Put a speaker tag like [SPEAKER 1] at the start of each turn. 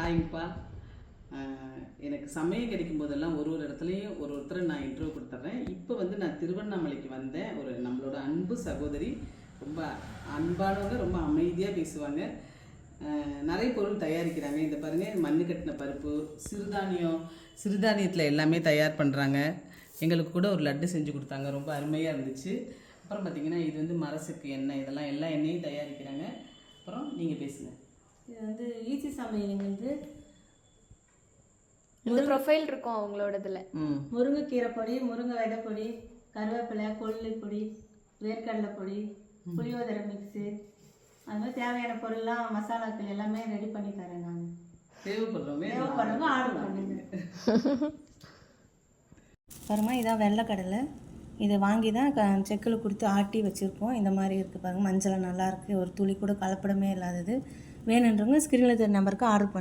[SPEAKER 1] ஹாய்ப்பா. எனக்கு சமயம் கிடைக்கும் போதெல்லாம் ஒரு இடத்துலையும் ஒருத்தரை நான் இன்டர்வியூ கொடுத்துட்றேன். இப்போ நான் திருவண்ணாமலைக்கு வந்தேன். நம்மளோட அன்பு சகோதரி, ரொம்ப அன்பானவங்க, ரொம்ப அமைதியாக பேசுவாங்க. நிறைய பொருள் தயாரிக்கிறாங்க. இந்த பாருங்கள், மண்ணு கட்டின பருப்பு, சிறுதானியத்தில் எல்லாமே தயார் பண்ணுறாங்க. எங்களுக்கு கூட ஒரு லட்டு செஞ்சு கொடுத்தாங்க, ரொம்ப அருமையாக இருந்துச்சு. அப்புறம் பார்த்திங்கன்னா இது மரசுக்கு எண்ணெய், இதெல்லாம் எல்லா எண்ணெயும் தயாரிக்கிறாங்க. அப்புறம் நீங்கள் பேசுங்க.
[SPEAKER 2] இது ஈஸி சமையலுங்கிறது
[SPEAKER 3] இந்த ப்ரொஃபைல் இருக்கும் அவங்களோடதுல.
[SPEAKER 2] முருங்கைக்கீரை பொடி, முருங்கை விதை பொடி, கருவேப்பிலை, கொள்ளு பொடி, வேர்க்கடலை பொடி, புளியோதரை மிக்ஸு, அது மாதிரி தேவையான பொருள்லாம், மசாலாக்கள் எல்லாமே ரெடி பண்ணி தரேன் நான். தேவைப்படுறவங்க ஆர்டர் பண்ணுங்க. பாருமா, இதான் வெள்ளைக்கடலை. இதை வாங்கி தான் செக்கில் கொடுத்து ஆட்டி வச்சுருக்கோம். இந்த மாதிரி இருக்குது பாருங்கள், மஞ்சள் நல்லாயிருக்கு, ஒரு துளி கூட கலப்படமே இல்லாதது. வேணுன்றவங்க ஸ்க்ரீனில் நம்பருக்கு ஆர்டர் பண்ணுங்கள்.